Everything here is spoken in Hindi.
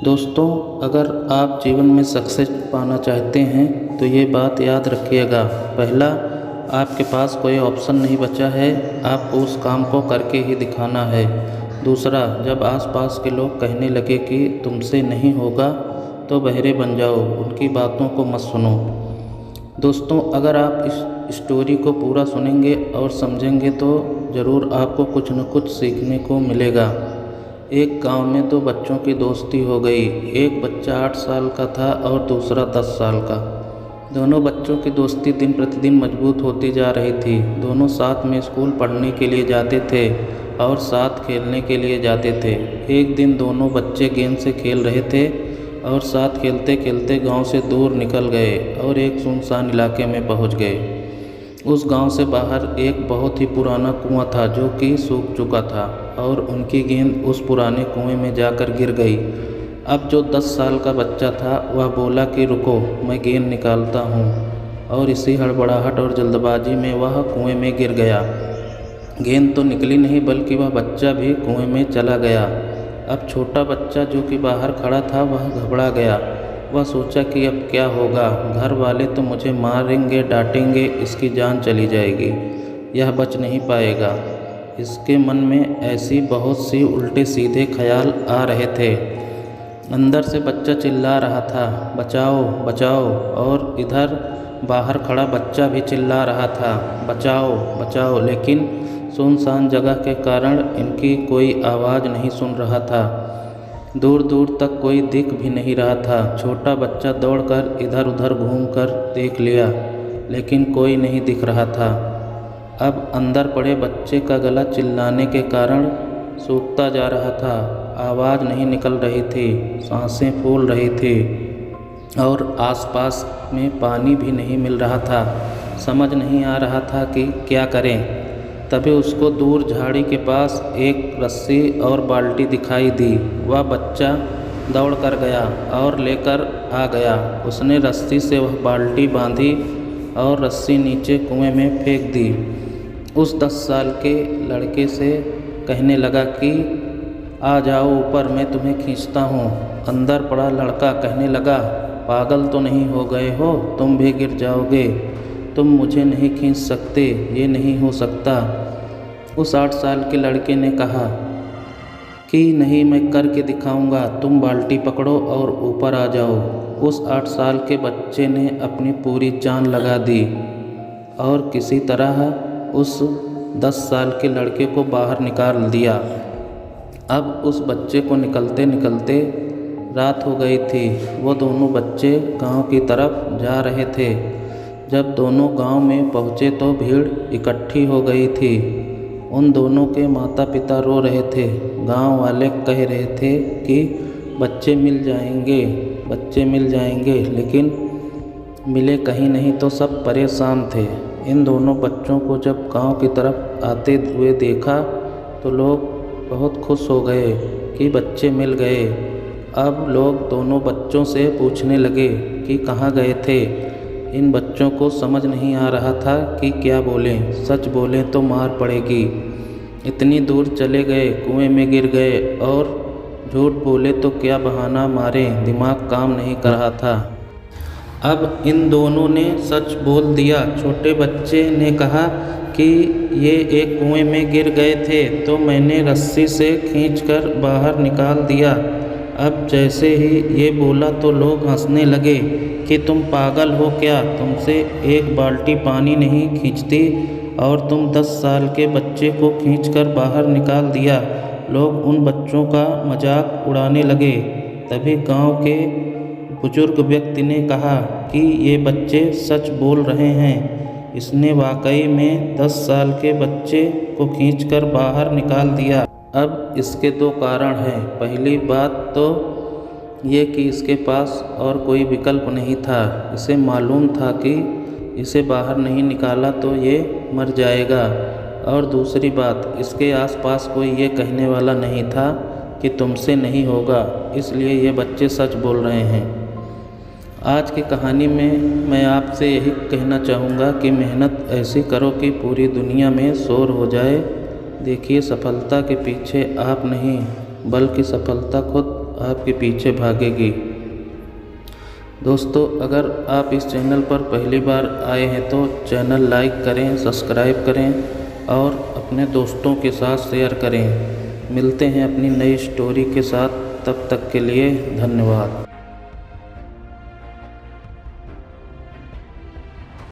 दोस्तों, अगर आप जीवन में सक्सेस पाना चाहते हैं तो ये बात याद रखिएगा। पहला, आपके पास कोई ऑप्शन नहीं बचा है, आपको उस काम को करके ही दिखाना है। दूसरा, जब आसपास के लोग कहने लगे कि तुमसे नहीं होगा तो बहरे बन जाओ, उनकी बातों को मत सुनो। दोस्तों, अगर आप इस स्टोरी को पूरा सुनेंगे और समझेंगे तो ज़रूर आपको कुछ न कुछ सीखने को मिलेगा। एक गांव में दो बच्चों की दोस्ती हो गई। एक बच्चा 8 साल का था और दूसरा 10 साल का। दोनों बच्चों की दोस्ती दिन प्रतिदिन मजबूत होती जा रही थी। दोनों साथ में स्कूल पढ़ने के लिए जाते थे और साथ खेलने के लिए जाते थे। एक दिन दोनों बच्चे गेंद से खेल रहे थे और साथ खेलते खेलते गांव से दूर निकल गए और एक सुनसान इलाके में पहुंच गए। उस गांव से बाहर एक बहुत ही पुराना कुआं था जो कि सूख चुका था और उनकी गेंद उस पुराने कुएं में जाकर गिर गई। अब जो 10 साल का बच्चा था वह बोला कि रुको, मैं गेंद निकालता हूँ, और इसी हड़बड़ाहट और जल्दबाजी में वह कुएं में गिर गया। गेंद तो निकली नहीं बल्कि वह बच्चा भी कुएं में चला गया। अब छोटा बच्चा जो कि बाहर खड़ा था वह घबरा गया। वह सोचा कि अब क्या होगा, घर वाले तो मुझे मारेंगे, डांटेंगे, इसकी जान चली जाएगी, यह बच नहीं पाएगा। इसके मन में ऐसी बहुत सी उल्टे सीधे ख्याल आ रहे थे। अंदर से बच्चा चिल्ला रहा था, बचाओ बचाओ, और इधर बाहर खड़ा बच्चा भी चिल्ला रहा था, बचाओ बचाओ, लेकिन सुनसान जगह के कारण इनकी कोई आवाज़ नहीं सुन रहा था। दूर दूर तक कोई दिख भी नहीं रहा था। छोटा बच्चा दौड़कर इधर उधर घूमकर देख लिया, लेकिन कोई नहीं दिख रहा था। अब अंदर पड़े बच्चे का गला चिल्लाने के कारण सूखता जा रहा था। आवाज़ नहीं निकल रही थी, सांसें फूल रही थी और आसपास में पानी भी नहीं मिल रहा था। समझ नहीं आ रहा था कि क्या करें। तभी उसको दूर झाड़ी के पास एक रस्सी और बाल्टी दिखाई दी। वह बच्चा दौड़ कर गया और लेकर आ गया। उसने रस्सी से वह बाल्टी बांधी और रस्सी नीचे कुएं में फेंक दी। उस 10 साल के लड़के से कहने लगा कि आ जाओ ऊपर, मैं तुम्हें खींचता हूँ। अंदर पड़ा लड़का कहने लगा, पागल तो नहीं हो गए हो, तुम भी गिर जाओगे, तुम मुझे नहीं खींच सकते, ये नहीं हो सकता। उस 8 साल के लड़के ने कहा कि नहीं, मैं करके दिखाऊंगा, तुम बाल्टी पकड़ो और ऊपर आ जाओ। उस 8 साल के बच्चे ने अपनी पूरी जान लगा दी और किसी तरह उस 10 साल के लड़के को बाहर निकाल दिया। अब उस बच्चे को निकलते निकलते रात हो गई थी। वो दोनों बच्चे गांव की तरफ जा रहे थे। जब दोनों गांव में पहुँचे तो भीड़ इकट्ठी हो गई थी। उन दोनों के माता पिता रो रहे थे। गांव वाले कह रहे थे कि बच्चे मिल जाएंगे, बच्चे मिल जाएंगे, लेकिन मिले कहीं नहीं तो सब परेशान थे। इन दोनों बच्चों को जब गांव की तरफ आते हुए देखा तो लोग बहुत खुश हो गए कि बच्चे मिल गए। अब लोग दोनों बच्चों से पूछने लगे कि कहाँ गए थे। इन बच्चों को समझ नहीं आ रहा था कि क्या बोलें। सच बोलें तो मार पड़ेगी। इतनी दूर चले गए, कुएं में गिर गए, और झूठ बोले तो क्या बहाना मारें, दिमाग काम नहीं कर रहा था। अब इन दोनों ने सच बोल दिया। छोटे बच्चे ने कहा कि ये एक कुएं में गिर गए थे तो मैंने रस्सी से खींचकर बाहर निकाल दिया। अब जैसे ही ये बोला तो लोग हंसने लगे कि तुम पागल हो क्या, तुमसे एक बाल्टी पानी नहीं खींचती और तुम 10 साल के बच्चे को खींचकर बाहर निकाल दिया। लोग उन बच्चों का मजाक उड़ाने लगे। तभी गांव के बुजुर्ग व्यक्ति ने कहा कि ये बच्चे सच बोल रहे हैं, इसने वाकई में 10 साल के बच्चे को खींचकर बाहर निकाल दिया। अब इसके 2 कारण हैं। पहली बात तो ये कि इसके पास और कोई विकल्प नहीं था। इसे मालूम था कि इसे बाहर नहीं निकाला तो ये मर जाएगा। और दूसरी बात, इसके आसपास कोई ये कहने वाला नहीं था कि तुमसे नहीं होगा, इसलिए ये बच्चे सच बोल रहे हैं। आज की कहानी में मैं आपसे यही कहना चाहूँगा कि मेहनत ऐसी करो कि पूरी दुनिया में शोर हो जाए। देखिए, सफलता के पीछे आप नहीं बल्कि सफलता खुद आपके पीछे भागेगी। दोस्तों, अगर आप इस चैनल पर पहली बार आए हैं तो चैनल लाइक करें, सब्सक्राइब करें और अपने दोस्तों के साथ शेयर करें। मिलते हैं अपनी नई स्टोरी के साथ, तब तक के लिए धन्यवाद।